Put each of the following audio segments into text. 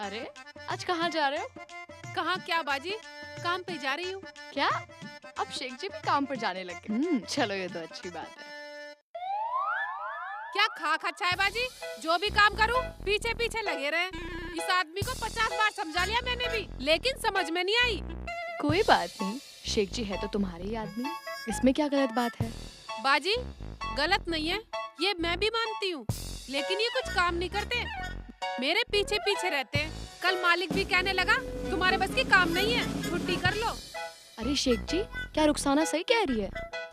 अरे आज कहाँ जा रहे हो? कहाँ क्या बाजी, काम पे जा रही हूँ। क्या अब शेख जी भी काम पर जाने लगे? चलो ये तो अच्छी बात है। क्या खा खा है बाजी, जो भी काम करूँ पीछे पीछे लगे रहे। इस आदमी को 50 बार समझा लिया मैंने भी, लेकिन समझ में नहीं आई। कोई बात नहीं, शेख जी है तो तुम्हारे ही आदमी, इसमें क्या गलत बात है? बाजी गलत नहीं है, ये मैं भी मानती हूँ, लेकिन ये कुछ काम नहीं करते, मेरे पीछे पीछे रहते हैं। कल मालिक भी कहने लगा तुम्हारे बस की काम नहीं है, छुट्टी कर लो। अरे शेख जी, क्या रुखसाना सही कह रही है?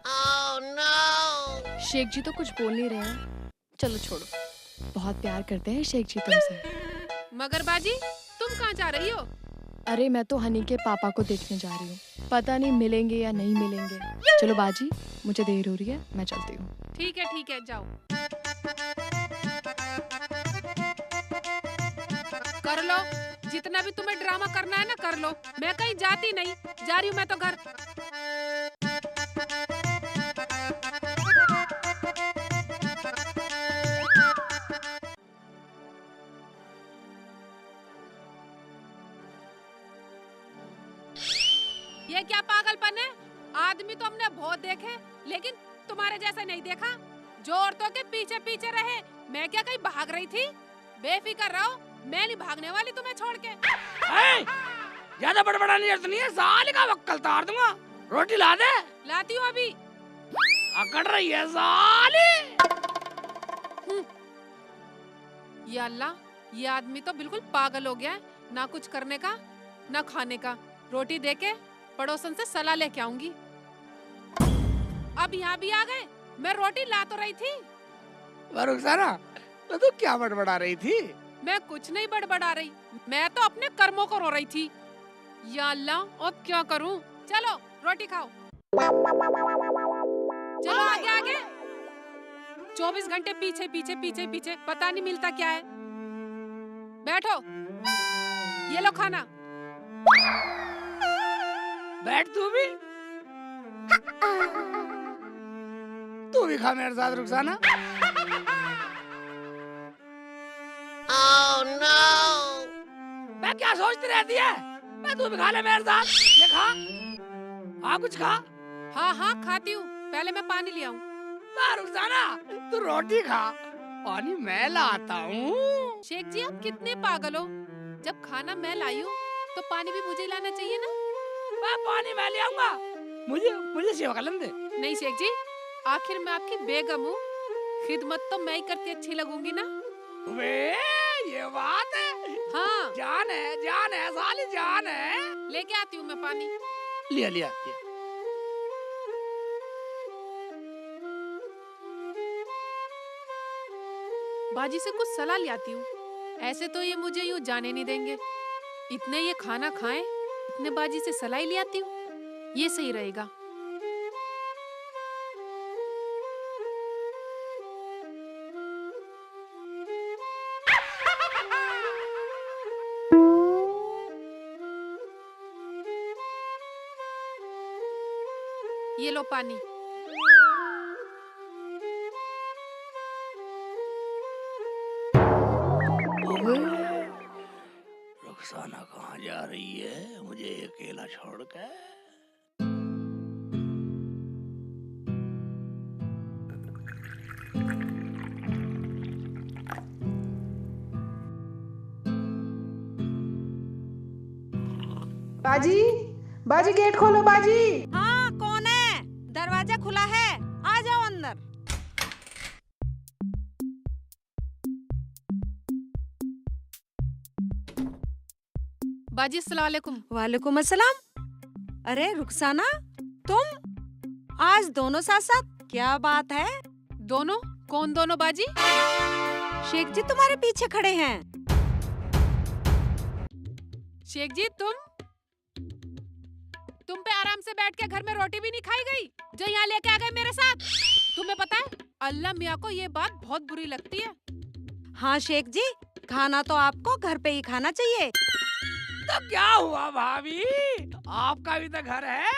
Oh, no! शेख जी तो कुछ बोल नहीं रहे हैं। चलो छोड़ो, बहुत प्यार करते हैं शेख जी तुमसे। मगर बाजी तुम कहाँ जा रही हो? अरे मैं तो हनी के पापा को देखने जा रही हूँ, पता नहीं मिलेंगे या नहीं मिलेंगे। चलो बाजी, मुझे देर हो रही है, मैं चलती हूँ। ठीक है जाओ। कर लो, जितना भी तुम्हें ड्रामा करना है ना कर लो, मैं कहीं जाती नहीं, जा रही हूँ मैं तो घर। ये क्या पागलपन है? आदमी तो हमने बहुत देखे, लेकिन तुम्हारे जैसा नहीं देखा, जो औरतों के पीछे पीछे रहे। मैं क्या कहीं भाग रही थी? बेफिक्र रहो, मैं नहीं भागने वाली तुम्हें छोड़ के। ज्यादा बड़बड़ाने की जरूरत नहीं है, साले का वक्कल तार दूंगा। रोटी ला दे। लाती हूँ अभी। अकड़ रही है साले। या अल्लाह, ये आदमी तो बिल्कुल पागल हो गया है, ना कुछ करने का ना खाने का। रोटी देके पड़ोसन से सलाह लेके आऊंगी। अब यहाँ भी आ गए, मैं रोटी ला तो रही थी। रुखसाना, तो तू क्या बड़बड़ा रही थी? मैं कुछ नहीं बड़बड़ा रही, मैं तो अपने कर्मों को रो रही थी। या अल्लाह, अब क्या करूं? चलो रोटी खाओ, चलो आगे आगे। 24 घंटे पीछे पीछे पीछे पीछे, पता नहीं मिलता क्या है। बैठो, ये लो खाना। बैठ तू भी खा मेरे साथ रुखसाना। Oh, no! मैं क्या सोचती रहती है? मैं तू भी खा ले मेरे साथ। ये खा, हाँ कुछ खा। हाँ खाती हूँ, पहले मैं पानी ले आऊं। रुखसाना, तू रोटी खा, पानी मैं लाता हूँ। शेख जी आप कितने पागल हो, जब खाना मैं लाई हूँ तो पानी भी मुझे लाना चाहिए ना। मैं पानी मैं ले आऊंगा, मुझे सेवा कलम दे। नहीं शेख जी, आखिर मैं आपकी बेगम हूँ, खिदमत तो मैं ही करती अच्छी लगूंगी ना। वे ये बात है। हाँ जान है साली, जान है। लेके आती हूँ मैं पानी। लिया। बाजी से कुछ सलाह ले आती हूँ, ऐसे तो ये मुझे यूँ जाने नहीं देंगे। इतने ये खाना खाएं, इतने बाजी से सलाह ले आती हूँ, ये सही रहेगा। ये लो पानी। रुखसाना कहाँ जा रही है मुझे अकेला छोड़कर? बाजी गेट खोलो बाजी। हाँ कौन है? दरवाजा खुला है, आ जाओ अंदर। बाजी अस्सलाम वालेकुम। वालेकुम अस्सलाम। अरे रुखसाना, तुम आज दोनों साथ साथ, क्या बात है? दोनों? कौन दोनों बाजी? शेख जी तुम्हारे पीछे खड़े हैं। शेख जी तुम पे आराम से बैठ के घर में रोटी भी नहीं खाई गई, जो यहाँ लेके आ गए मेरे साथ। तुम्हें पता है अल्लाह मियाँ को ये बात बहुत बुरी लगती है। हाँ शेख जी, खाना तो आपको घर पे ही खाना चाहिए। तो क्या हुआ भाभी, आपका भी तो घर है,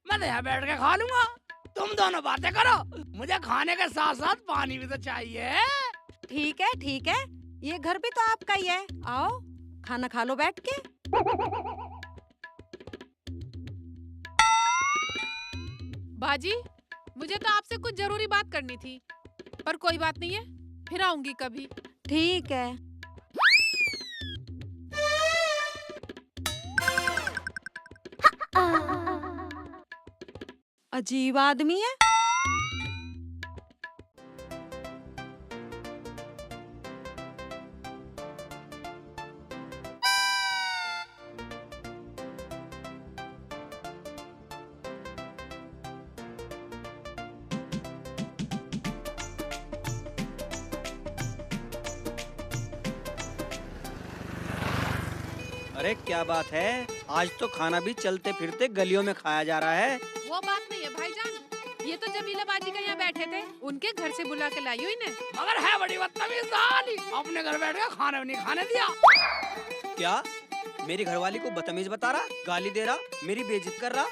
मैं तो यहाँ बैठ के खा लूंगा। तुम दोनों बातें करो, मुझे खाने के साथ साथ पानी भी तो चाहिए। ठीक है, ये घर भी तो आपका ही है, आओ खाना खा लो बैठ के। बाजी, मुझे तो आपसे कुछ जरूरी बात करनी थी, पर कोई बात नहीं है, फिर आऊंगी कभी। ठीक है। अजीब आदमी है। अरे क्या बात है, आज तो खाना भी चलते फिरते गलियों में खाया जा रहा है। वो बात नहीं है भाईजान, ये तो जमीला बाजी का यहाँ बैठे थे, उनके घर से बुला के लाई हुई ने। मगर है बड़ी बदतमीज साली, अपने घर बैठ के खाना भी नहीं खाने दिया। क्या मेरी घरवाली को बदतमीज बता रहा, गाली दे रहा, मेरी बेइज्जत कर रहा?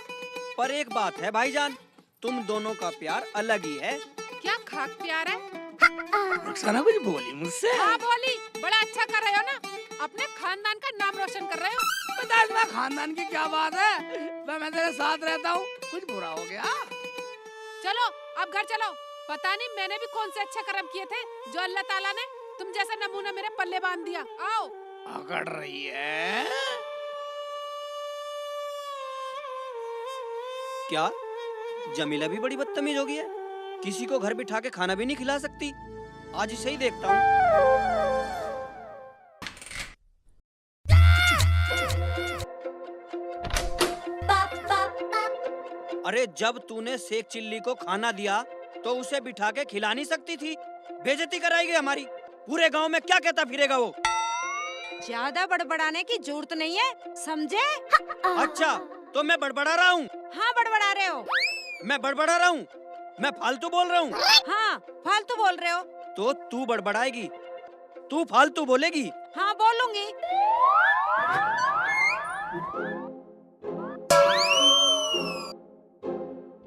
पर एक बात है भाईजान, तुम दोनों का प्यार अलग ही है। क्या खाक प्यार है? रुखसाना कुछ बोली मुझसे? हाँ बोली, बड़ा अच्छा कर रहे हो ना, अपने खानदान का नाम रोशन कर रहे हो। पता है खानदान की क्या बात है, मैं तेरे साथ रहता हूँ, कुछ बुरा हो गया? चलो अब घर चलो, पता नहीं मैंने भी कौन से अच्छे कर्म किए थे जो अल्लाह ताला ने तुम जैसा नमूना मेरे पल्ले बांध दिया। आओ। अकड़ रही है क्या जमीला भी बड़ी बदतमीज हो गई है, किसी को घर बिठा के खाना भी नहीं खिला सकती। आज इसे ही देखता हूँ। अरे जब तूने शेख चिल्ली को खाना दिया तो उसे बिठा के खिला नहीं सकती थी? बेइज्जती कराएगी हमारी, पूरे गांव में क्या कहता फिरेगा वो? ज्यादा बड़बड़ाने की जरूरत नहीं है, समझे? अच्छा तो मैं बड़बड़ा रहा हूँ? हाँ बड़बड़ा रहे हो। मैं बड़बड़ा रहा हूँ? मैं फालतू बोल रहा हूँ? हाँ फालतू बोल रहे हो। तो तू बड़बड़ाएगी, तू फालतू बोलेगी? हाँ बोलूंगी।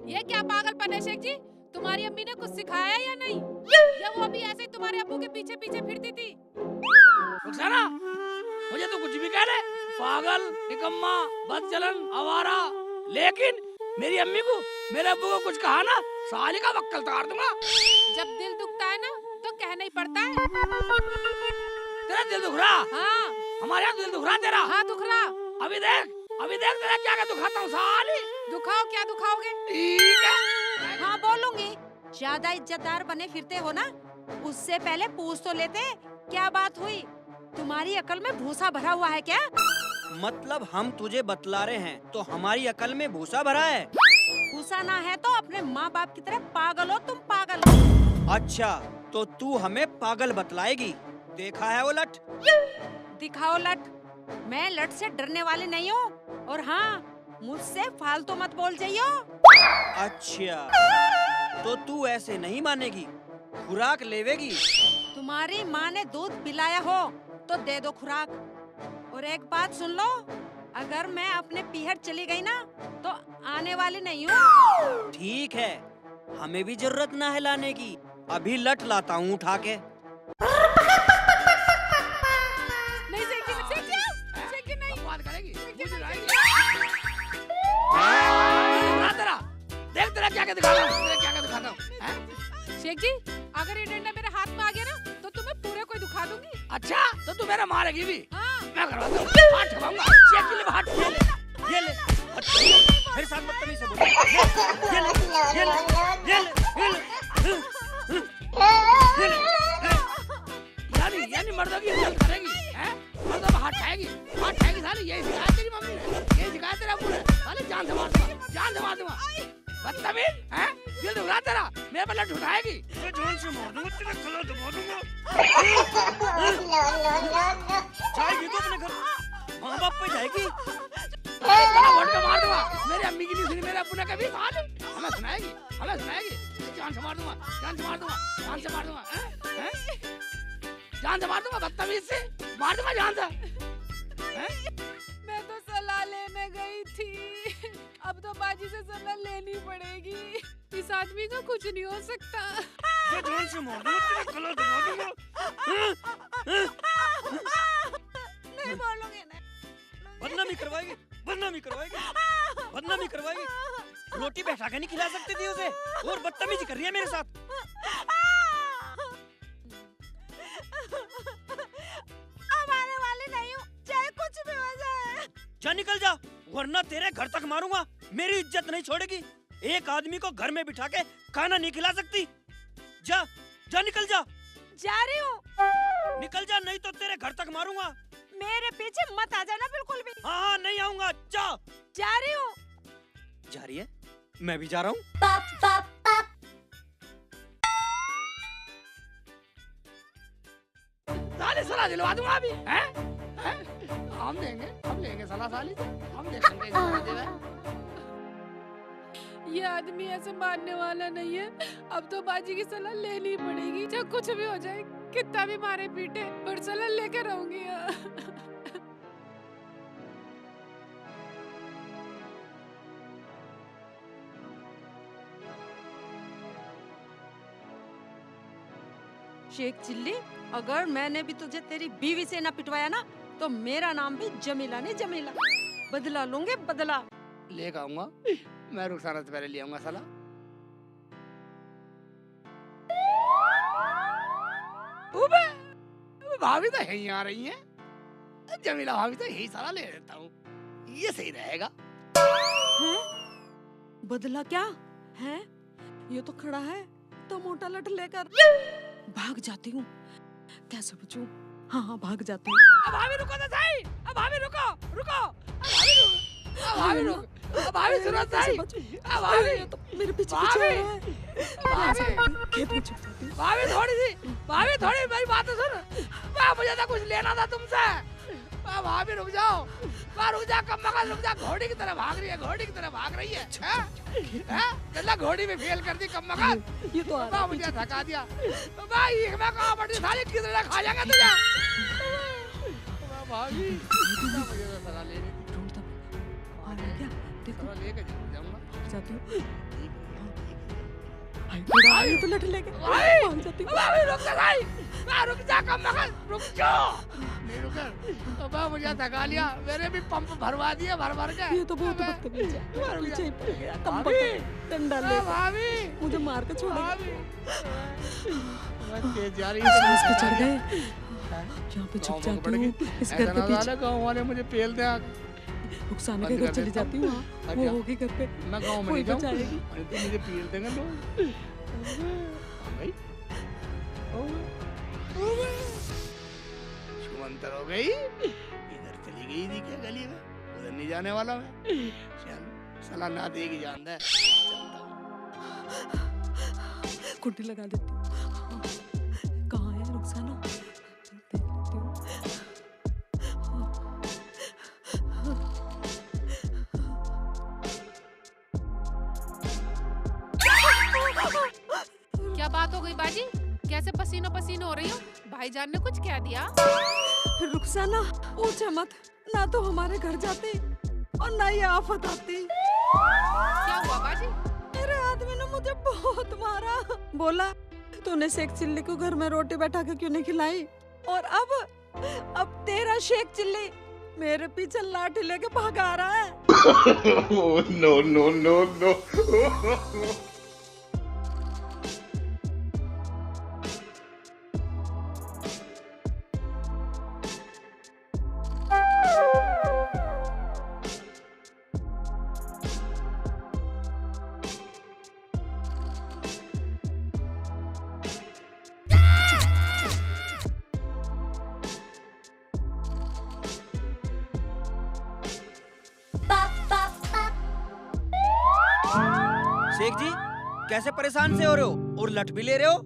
ये क्या पागलपन है शेख जी? तुम्हारी अम्मी ने कुछ सिखाया या नहीं, या वो भी ऐसे ही तुम्हारे अब्बू के पीछे पीछे फिरती थी? रुखसाना, मुझे तो कुछ भी कह ले, पागल, निकम्मा, बदचलन, आवारा, लेकिन मेरी अम्मी को, मेरे अब्बू को कुछ कहा ना, साली का वक्कल तार दूंगा। जब दिल दुखता है ना तो कहना ही पड़ता है। तेरा दिल दुख रहा? हाँ। हमारे यहाँ दिल दुख रहा तेरा? हाँ दुख रहा। अभी देख तेरा क्या क्या दुखाता हूँ साली। दुखाओ, क्या दुखाओगे? ठीक है। हाँ बोलूंगी। ज्यादा इज्जतदार बने फिरते हो ना, उससे पहले पूछ तो लेते क्या बात हुई। तुम्हारी अकल में भूसा भरा हुआ है क्या? मतलब हम तुझे बतला रहे हैं तो हमारी अकल में भूसा भरा है? भूसा ना है तो अपने माँ बाप की तरह पागल हो तुम, पागल। अच्छा तो तू हमें पागल बतलाएगी? देखा है वो लठ? दिखाओ लठ। मैं लठ से डरने वाली नहीं हूँ, और हाँ मुझसे फालतू मत बोल जाइयो। अच्छा तो तू ऐसे नहीं मानेगी, खुराक लेवेगी? तुम्हारी माँ ने दूध पिलाया हो तो दे दो खुराक। और एक बात सुन लो, अगर मैं अपने पीहर चली गई ना तो आने वाली नहीं हूँ। ठीक है, हमें भी जरूरत ना है लाने की, अभी लठ लाता हूँ उठा के। नहीं शेख जी नहीं। बात करेगी? तेरा देख तेरा क्या क्या दिखाता हूँ, तेरा क्या क्या दिखाता हूँ। शेख जी, अगर ये डंडा मेरे हाथ में आ गया ना तो तुम्हें पूरे को दुखा दूंगी। अच्छा तो तू मेरा मारेगी भी? हाँ। मैं करवाता हूँ, हाथ ठोकाऊंगा, शेख के लिए हाथ ठोकाऊंगा। ये ले, मेरे साथ बदतमीजी से बोल। ये ले, ये ले, ये ले, ये ले, ये ले। यानी मर्दों की इज्जत करेगी, हैं? मर्दों को हाथ खाएगी साली, यही सिखाया तेरी मम्मी ने, यही सिखाया तेरा अब्बू ने। साली जान से मार दूंगा, बदतमीज, हैं? दिल दुख रहा तेरा, मेरे पर लठ उठाएगी, मैं जान से मार दूंगा, तेरा गला दबा दूंगा। जाएगी तो अपने घर, माँ बाप पे जाएगी। गला घोट के मार दूंगा, मेरी अम्मी की नहीं सुनी, मेरे अब्बू ने कभी साली, हमें सुनाएगी, जान से मार दूंगा, हैं? जान से मार दूंगा, बदतमीज से मार दूंगा जान से। मैं तो सलाह लेने गई थी, अब तो बाजी से सलाह लेनी पड़ेगी। इस आदमी का कुछ नहीं हो सकता। मैं जान से मार दूंगा, तेरा गला दबा दूंगा। नहीं बोलूंगी नहीं। बदनामी करवाएगी, बदनामी करवाएगी, बदनामी करवाएगी। रोटी बैठा के नहीं खिला सकती थी उसे, और बदतमीजी कर रही है मेरे साथ। अब आने वाली नहीं हूँ, चाहे कुछ भी हो जाए। जा निकल जा, वरना तेरे घर तक मारूंगा। मेरी इज्जत नहीं छोड़ेगी। एक आदमी को घर में बिठा के खाना नहीं खिला सकती। जा जा निकल जा, जा रही हूँ। निकल जा, नहीं तो तेरे घर तक मारूंगा। मेरे पीछे मत आ जाना बिल्कुल भी। हाँ हाँ, नहीं आऊंगा। जा जा रही हूँ। जा रही है, मैं भी जा रहा हूँ। साले सलाह दिलवा दूंगा अभी, हैं? हम देंगे, हम लेंगे सलाह साली से, हम देखेंगे सलाह देवे। ये आदमी ऐसे मारने वाला नहीं है। अब तो बाजी की सलाह लेनी पड़ेगी, चाहे कुछ भी हो जाए, कितना भी मारे पीटे, पर सलाह लेके रहूंगी। शेख चिल्ली, अगर मैंने भी तुझे तेरी बीवी से ना पिटवाया ना, तो मेरा नाम भी जमीला नहीं जमीला। बदला लूंगे बदला। लेकर आऊंगा, मैं रुखसाना से पहले ले आऊंगा सलाह। उबे, भाभी तो यहीं आ रही हैं। जमीला भाभी तो यही सलाह ले लेता हूँ, ये सही रहेगा। हैं? बदला क्या है? ये तो खड़ा है तो मोटा लट लेकर। भाग जाती हूँ, कैसे बचूं? हाँ हाँ, भाग जाती हूँ। अब भाभी रुको तो सही, अब भाभी रुको, रुको, अब भाभी रुको, अब भाभी सुनो सही, अब भाभी, ये तो मेरे पीछे भाभी, पीछे आ रहा है। भाभी, खेत में छुप जाती हूँ। भाभी थोड़ी मेरी बात तो सुन। मुझे तो कुछ लेना था तुमसे। भाभी रुक जाओ, रुक जा, कम मगज रुक जा। घोड़ी की तरह भाग रही है, घोड़ी की तरह भाग रही है। चला घोड़ी में फेल कर दी कम मगज। ये तो आ रहा है मुझे थका दिया। भाई मैं कहाँ पड़ी साली, किधर खा जाएगा तुझे। भाभी मुझे तो सलाह ले रही थी, ढूंढता आ रहा है क्या? देखो, सलाह लेके जरूर जाऊंगा। भाग जाती हूँ। भाई तो लट लेके भाग जाती हूँ। भाभी रुक जा भाई, रुक जा, कम मगज रुक जाओ। नहीं रुक, अब मुझे थका लिया। मेरे भी पंप भरवा दिए भर भर के। ये तो बहुत बदतमीज है। पीछे ही पड़ गया, कम भाभी, डंडा ले भाभी, मुझे मार के छोड़ेगा। भाभी, तेज जा रही सांस पे चढ़ है। गए, यहाँ पे छुप जाती हूँ इस घर के पीछे। गाँव वाले मुझे पेल दे। रुखसाना के घर चली जाती हूँ। वो होगी घर पे, मैं गाँव में कोई नहीं जाऊँ, बचाएगी। तो मुझे पेल देंगे लोग। शुमंतर हो गई, इधर चली गई थी क्या गली में, उधर नहीं जाने वाला मैं। चल सलाह ना देगी जान दे। कुंडी लगा देती हूँ। कहाँ है रुखसाना? देख लेती हूँ। क्या बात हो गई बाजी? कैसे पसीनो पसीनो हो रही हो? भाईजान ने कुछ कह दिया? रुखसाना, पूछे मत, ना तो हमारे घर जाती और ना ये आफत आती। क्या हुआ बाजी? मेरे आदमी ने मुझे बहुत मारा। बोला तूने शेख चिल्ली को घर में रोटी बैठा के क्यों नहीं खिलाई? और अब तेरा शेख चिल्ली मेरे पीछे लाठी लेके भागा रहा है। No, no, no, no. Sheikh जी, कैसे परेशान से हो रहे हो और लट भी ले रहे हो?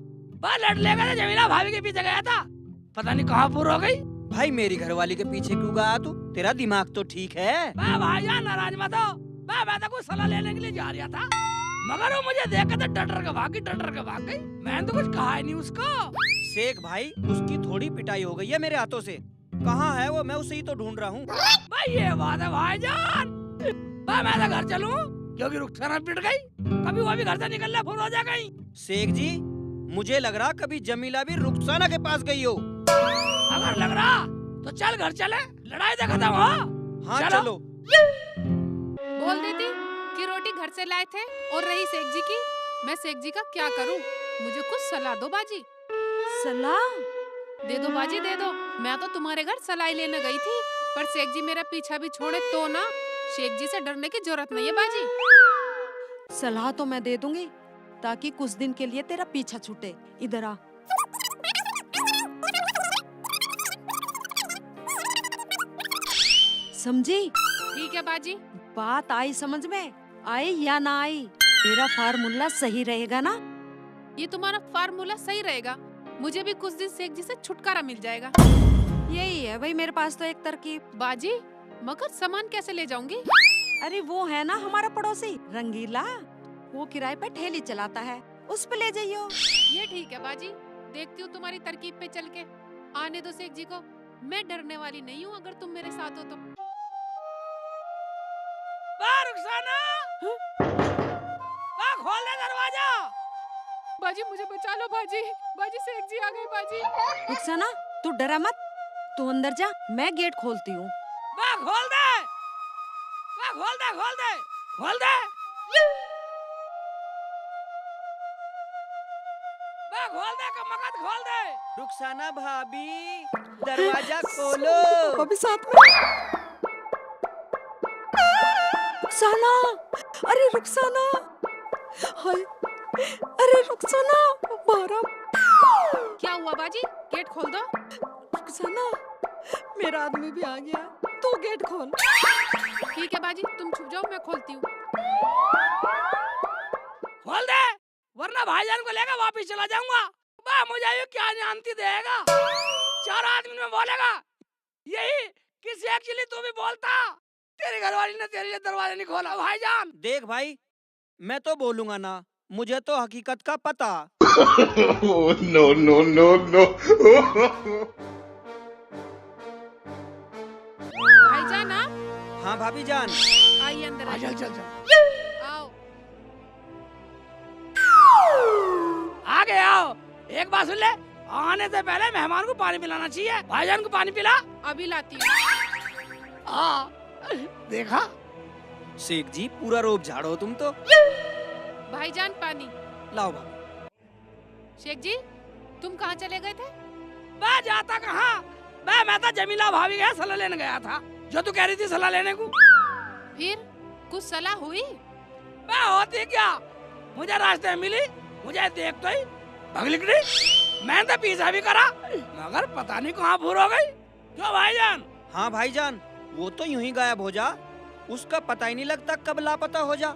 बस लट लेगा तो जमीला भाभी के पीछे गया था, पता नहीं कहाँ पूरा हो गई। भाई मेरी घरवाली के पीछे क्यों गया तू? तेरा दिमाग तो ठीक है। भाईजान नाराज मत हो, मैं तो कुछ सलाह लेने के लिए जा रहा था, मगर वो मुझे देख के डर के भाग गई। मैंने तो कुछ कहा ही नहीं उसको। शेख भाई, उसकी थोड़ी पिटाई हो गई है मेरे हाथों से। कहाँ है वो? मैं उसे ही तो ढूंढ रहा हूँ। भाई ये बात है भाईजान, मैं तो घर चलूं क्योंकि रुखसाना पिट गई, कभी वो भी घर से निकलने फुर हो जाएगा। शेख जी, मुझे लग रहा कभी जमीला भी रुखसाना के पास गई हो। अगर लग रहा तो चल घर चले, लड़ाई तो खत्म हो। हाँ चलो। चलो। बोल देती कि रोटी घर से लाए थे। और रही शेख जी की, मैं शेख जी का क्या करूं? मुझे कुछ सलाह दो बाजी। सलाह? दे दो बाजी दे दो। मैं तो तुम्हारे घर सलाई लेने गई थी, पर शेख जी मेरा पीछा भी छोड़े तो ना। शेख जी से डरने की जरूरत नहीं है बाजी। सलाह तो मैं दे दूंगी, ताकि कुछ दिन के लिए तेरा पीछा छूटे। इधर आ। समझी? ठीक है बाजी। बात आई समझ में? आई या ना आई? तेरा फार्मूला सही रहेगा ना? ये तुम्हारा फार्मूला सही रहेगा। मुझे भी कुछ दिन शेख जी से छुटकारा मिल जाएगा। यही है भाई मेरे पास तो एक तरकीब। बाजी, मगर सामान कैसे ले जाऊंगी? अरे वो है ना हमारा पड़ोसी रंगीला, वो किराए पे ठेली चलाता है, उस पे ले जाइयो। ये ठीक है बाजी, देखती हूँ तुम्हारी तरकीब पे चल के। आने दो शेख जी को, मैं डरने वाली नहीं हूँ अगर तुम मेरे साथ हो तो। रुखसाना, खोल दे दरवाजा। बाजी मुझे बचा लो बाजी। बाजी शेख जी आ गए बाजी। रुखसाना तू डरा मत, तू अंदर जा, मैं गेट खोलती हूँ। खोल दे, खोल दे, खोल दे, खोल दे, खोल दे, कमकत खोल दे। रुखसाना भाभी, दरवाजा खोलो। अभी साथ में। रुखसाना, अरे रुखसाना, हाय, अरे रुखसाना, बारा। क्या हुआ बाजी? गेट खोल दो। रुखसाना, मेरा आदमी भी आ गया, तू गेट खोल। ठीक है बाजी, तुम छुप जाओ, मैं खोलती हूँ। खोल दे, वरना भाईजान को लेकर वापस चला जाऊंगा। मुझे ये क्या जानती देगा, 4 आदमी में बोलेगा यही कि शेख चिल्ली तू भी बोलता। तेरी घरवाली ने तेरे लिए दरवाजा नहीं खोला भाईजान। देख भाई, मैं तो बोलूंगा ना, मुझे तो हकीकत का पता। No, no, no, no. भाईजान आप? हाँ भाभी जान। आइए अंदर आइए। चल चल चल, आओ। आगे आओ। एक बात सुन ले, आने से पहले मेहमान को पानी पिलाना चाहिए। भाईजान को पानी पिला। अभी लाती हूँ। देखा शेख जी पूरा रोब झाड़ो तुम तो। भाईजान पानी। लाओ भाभी। शेख जी, तुम कहाँ चले गए थे? मैं जाता कहाँ, मैं तो जमीला भाभी गया सलाह लेने गया था, जो तू कह रही थी सलाह लेने को। फिर कुछ सलाह हुई? मैं होती क्या, मुझे रास्ते में मिली, मुझे देख तो ही भगली गई। मैंने तो पीछा भी करा, मगर पता नहीं कहाँ भूल हो गई। क्यों भाईजान? हाँ भाईजान, वो तो यूं ही गायब हो जा, उसका पता ही नहीं लगता कब लापता हो जा।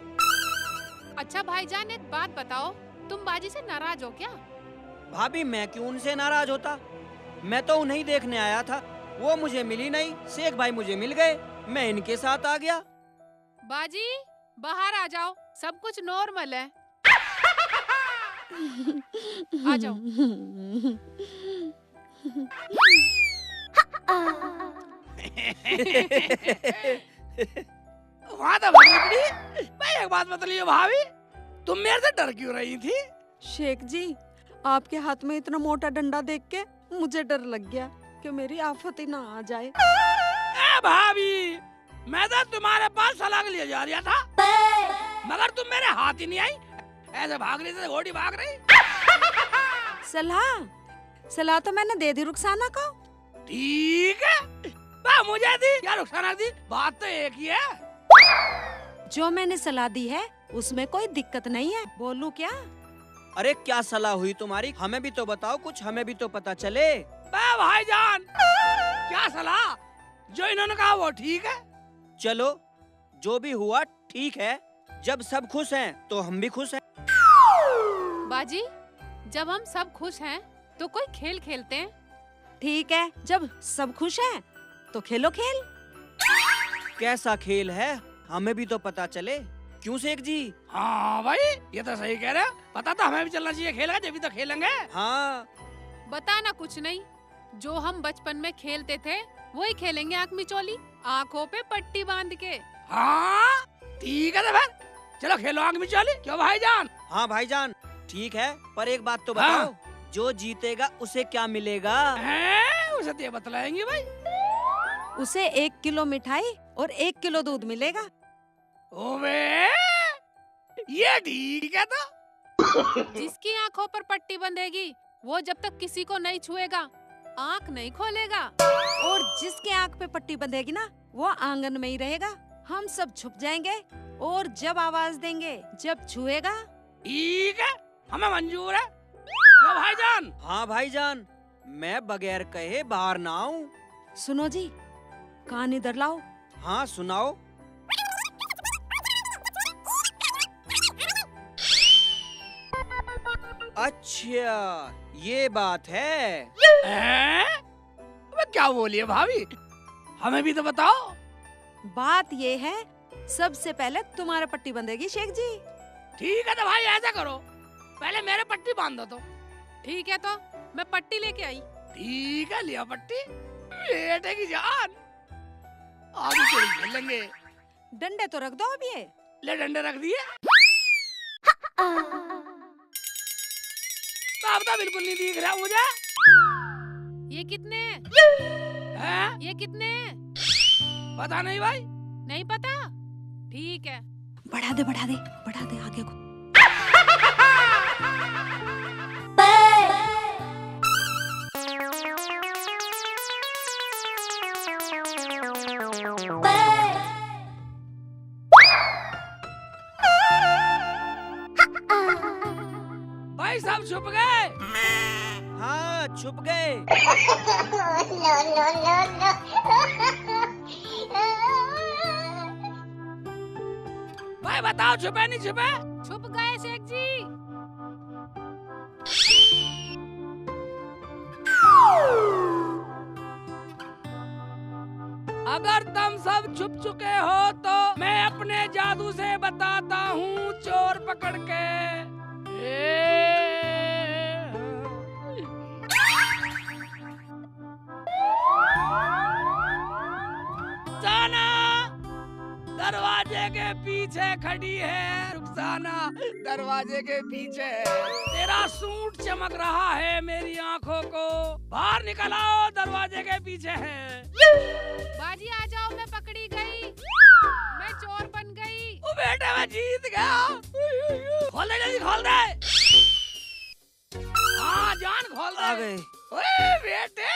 अच्छा भाईजान, एक बात बताओ, तुम बाजी से नाराज हो क्या? भाभी मैं क्यों उनसे नाराज होता, मैं तो उन्हें देखने आया था, वो मुझे मिली नहीं, शेख भाई मुझे मिल गए, मैं इनके साथ आ गया। बाजी बाहर आ जाओ, सब कुछ नॉर्मल है। आ जाओ। वहाँ तो भगली। मैं एक बात बतलिए भाभी, तुम मेरे से डर क्यों रही थी? शेख जी, आपके हाथ में इतना मोटा डंडा देख के मुझे डर लग गया कि मेरी आफत ही ना आ जाए। ए भाभी, मैं तो तुम्हारे पास सलाह के लिए जा रहा था, मगर तुम मेरे हाथ ही नहीं आई, ऐसे भाग रही थी, घोड़ी भाग रही। सलाह तो मैंने दे दी रुखसाना को। ठीक है, मुझे दी या रुखसाना दी, बात तो एक ही है। जो मैंने सलाह दी है उसमें कोई दिक्कत नहीं है, बोलूं क्या? अरे क्या सलाह हुई तुम्हारी, हमें भी तो बताओ कुछ, हमें भी तो पता चले। भाईजान, क्या सलाह, जो इन्होंने कहा वो ठीक है। चलो जो भी हुआ ठीक है, जब सब खुश हैं तो हम भी खुश हैं। बाजी, जब हम सब खुश हैं तो कोई खेल खेलते हैं। ठीक है, जब सब खुश हैं तो खेलो खेल। कैसा खेल है, हमें भी तो पता चले। क्यों शेख जी? हाँ भाई, ये तो सही कह रहे हो, पता तो हमें भी चलना चाहिए, खेलेगा जब भी तो खेलेंगे। हाँ बताना कुछ नहीं, जो हम बचपन में खेलते थे वही खेलेंगे, आँख मिचौली, आँखों पे पट्टी बांध के। हाँ ठीक है, तो फिर चलो खेलो आँख मिचौली। क्यों भाईजान? हाँ भाईजान ठीक है, पर एक बात तो बताओ, हाँ। जो जीतेगा उसे क्या मिलेगा? उसे तो ये बतलाएंगे भाई। उसे 1 किलो मिठाई और 1 किलो दूध मिलेगा। ओबे ये ठीक है तो। जिसकी आंखों पर पट्टी बंधेगी वो जब तक किसी को नहीं छुएगा आंख नहीं खोलेगा। और जिसके आंख पे पट्टी बंधेगी ना वो आंगन में ही रहेगा। हम सब छुप जाएंगे और जब आवाज देंगे, जब छुएगा। ठीक है, हमें मंजूर है। क्या भाईजान? हाँ भाईजान, मैं बगैर कहे बाहर ना आऊं। सुनो जी, कान इधर लाओ। हाँ सुनाओ। अच्छा ये बात है। अबे क्या बोली है भाभी? हमें भी तो बताओ। बात ये है, सबसे पहले तुम्हारे पट्टी बंधेगी शेख जी। ठीक है तो भाई ऐसा करो, पहले मेरे पट्टी बांध दो। तो ठीक है तो मैं पट्टी लेके आई। ठीक है, लिया पट्टी। बेटे की जान, आगे चल खेलेंगे। डंडे तो रख दो अब ये। ले डंडे रख दिए। अब तो बिल्कुल नहीं दिख रहा मुझे। ये कितने हैं? ये कितने? पता नहीं भाई। नहीं पता? ठीक है। बढ़ा दे बढ़ा दे बढ़ा दे आगे को। भाई सब छुप गए। हाँ छुप गए। भाई बताओ छुपे नहीं छुपे? छुप गए शेख जी। अगर तुम सब छुप चुके हो तो मैं अपने जादू से बताता हूँ चोर पकड़ के। रुखसाना दरवाजे के पीछे खड़ी है। रुखसाना दरवाजे के पीछे। तेरा सूट चमक रहा है मेरी आंखों को। बाहर निकल आओ, दरवाजे के पीछे है। बाजी आ जाओ, मैं पकड़ी गई। मैं चोर बन गई। ओ बेटे मैं जीत गया। खोल दे जल्दी, खोल दे। हाँ जान खोल दे। आ गए। ओए बेटे,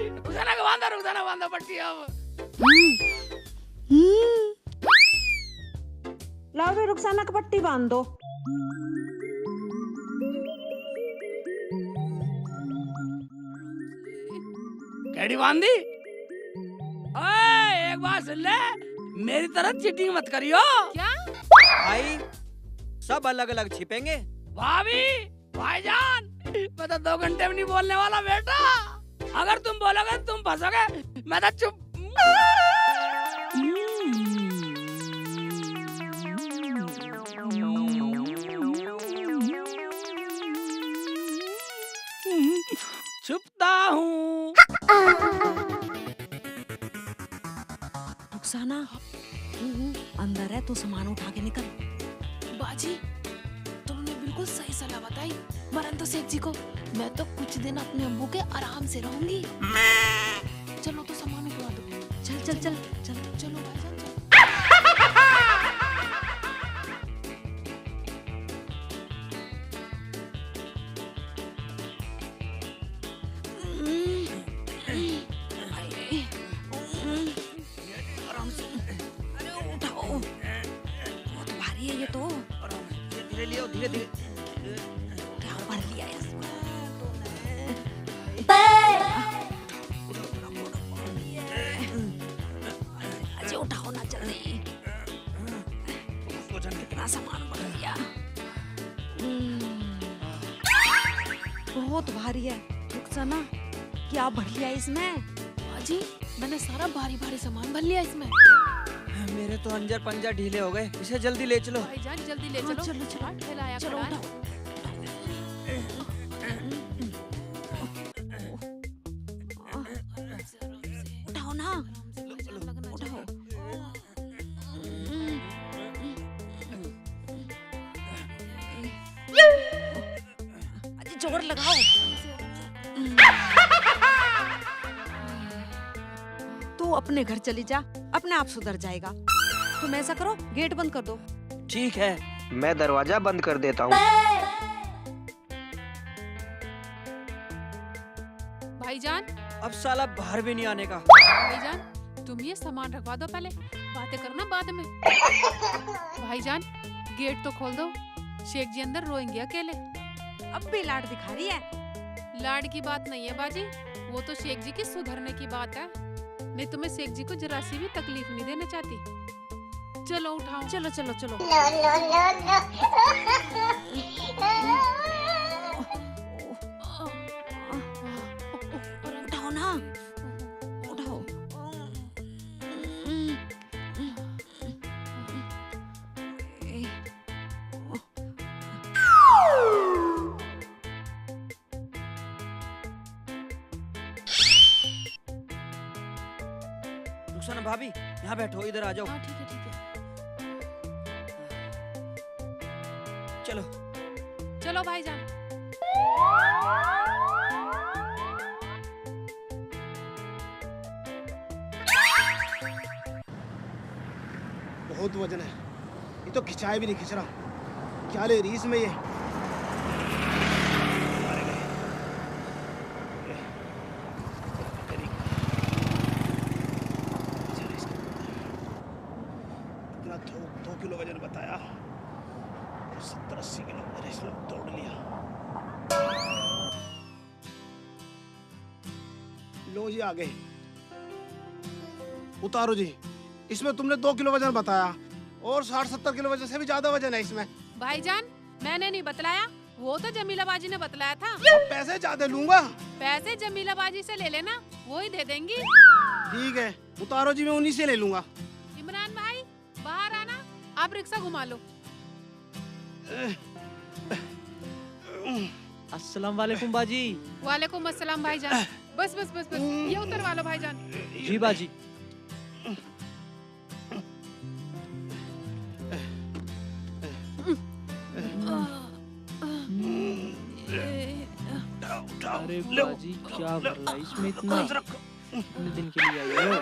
रुखसाना बांधो पट्टी अब। लाओ भी रुखसाना की पट्टी बांध दो। कैडी बांधी? ओए एक बात सुन ले, मेरी तरह चीटिंग मत करियो। क्या? भाई सब अलग अलग छिपेंगे। भाभी, भाईजान, मैं तो 2 घंटे में नहीं बोलने वाला बेटा। अगर तुम बोलोगे तुम फंसोगे। मैं तो चुप। छुपता हूँ। रुखसाना अंदर है, तू सामान उठा के निकल। बाजी तुमने बिल्कुल सही सलाह बताई। मरन तो शेख जी को, मैं तो कुछ दिन अपने अम्मू के आराम से रहूंगी। चलो तो सामान उठवा दो। चल चल चल चल चलो भाईजान चलो। उठाओ, बहुत भारी है ये तो। धीरे लियो, धीरे धीरे। क्या भर लिया है इसमें? अजय उठाओ ना जल्दी। कितना सामान भर लिया। बहुत भारी है रुखसाना, क्या भर लिया इसमें? बाजी मैंने सारा भारी भारी सामान भर लिया इसमें। मेरे तो अंजर पंजर ढीले हो गए। इसे जल्दी ले चलो। भाईजान जल्दी ले हाँ, चलो। चलो, चलो। हाँ, ठेलाया चलो करा है। उठाओ। उठाओ ना, उठाओ। अजय जोर लगाओ। तू अपने घर चली जा, अपने आप सुधर जाएगा। तुम ऐसा करो, गेट बंद कर दो। ठीक है, मैं दरवाजा बंद कर देता हूँ। भाईजान, अब साला बाहर भी नहीं आने का। भाईजान तुम ये सामान रखवा दो, पहले बातें करना बाद में। भाईजान गेट तो खोल दो, शेख जी अंदर रोएंगे अकेले। अब भी लाड दिखा रही है। लाड की बात नहीं है बाजी, वो तो शेख जी की सुधरने की बात है। मैं तुम्हें शेख जी को जरा सी भी तकलीफ नहीं देना चाहती। चलो उठाओ। चलो चलो चलो। उठाओ ना, उठाओ। रुखसाना भाभी, यहाँ बैठो, इधर आ जाओ। हाँ ठीक है, ठीक है। चलो चलो भाईजान। बहुत वजन है, ये तो खिंचाए भी नहीं खिंच रहा। क्या ले रही इसमें ये? इतना 2 किलो वजन बताया, 70-80 किलो वजन इसमें तोड़ लिया। लो जी, आ गए। उतारो जी। इसमें तुमने 2 किलो वजन बताया और 60-70 किलो वजन से भी ज्यादा वजन है इसमें। भाईजान मैंने नहीं बतलाया, वो तो जमीला बाजी ने बतलाया था। अब पैसे ज्यादा लूंगा। पैसे जमीला बाजी से ले लेना, वो ही दे देंगी। ठीक है, उतारो जी, मैं उन्हीं से ले लूंगा। इमरान भाई बाहर आना, आप रिक्शा घुमा लो। अस्सलाम वालेकुम बाजी। वालेकुम अस्सलाम भाईजान। बस बस बस बस, ये उतरवा लो भाईजान। जी बाजी। अरे बाजी क्या कर रहा है इसमें इतना दिन के लिए आई हो?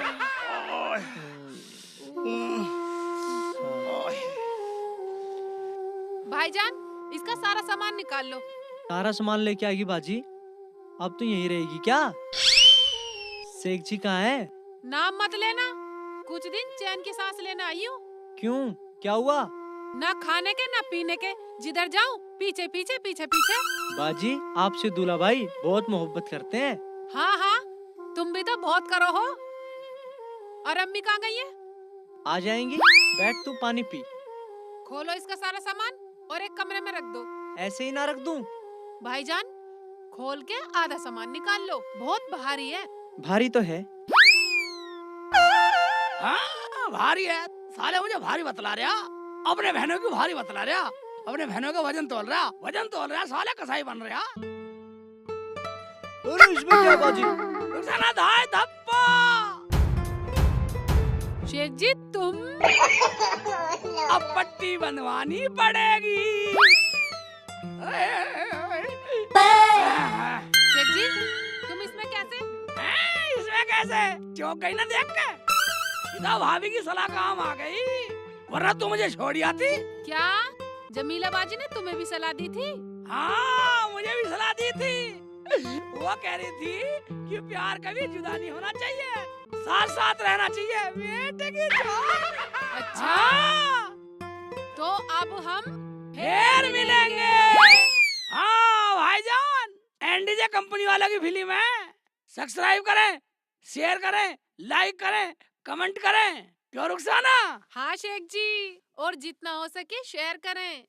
भाईजान इसका सारा सामान निकाल लो। सारा सामान लेके आएगी बाजी? अब तो यहीं रहेगी क्या? शेख जी कहाँ है? नाम मत लेना, कुछ दिन चैन की सांस लेना आई हूँ। क्यों, क्या हुआ? ना खाने के ना पीने के, जिधर जाऊँ पीछे पीछे पीछे पीछे। बाजी आपसे दूल्हा भाई बहुत मोहब्बत करते हैं। हाँ हाँ, तुम भी तो बहुत करो हो। और अम्मी कहाँ गई है? आ जाएंगी, बैठ तू पानी पी। खोलो इसका सारा सामान और एक कमरे में रख दो। ऐसे ही ना रख दूं? भाईजान खोल के आधा सामान निकाल लो, बहुत भारी है। भारी तो है। हाँ भारी है, साले मुझे भारी बतला रहा। अपने बहनों की भारी बतला रहा, अपने बहनों का वजन तोल रहा, साले कसाई बन रहा। अरे इसमें क्या बाजी? रुखसाना धाय धप्पा। शेख जी तुम अब पट्टी बनवानी पड़ेगी। शेख जी तुम इसमें कैसे? इसमें कैसे? चौंक गई ना देख के? इधर भाभी की सलाह काम आ गई, वरना तू मुझे छोड़ आती। क्या जमीला बाजी ने तुम्हें भी सलाह दी थी? हाँ मुझे भी सलाह दी थी। वो कह रही थी कि प्यार कभी जुदा नहीं होना चाहिए, साथ साथ रहना चाहिए। बेटे की जान। अच्छा हाँ, तो अब हम फिर मिलेंगे। हाँ भाईजान, एनडीजे कंपनी वालों की फिल्म है, सब्सक्राइब करें, शेयर करें, लाइक करें, कमेंट करें। क्यों रुखसाना? हाँ शेख जी, और जितना हो सके शेयर करें।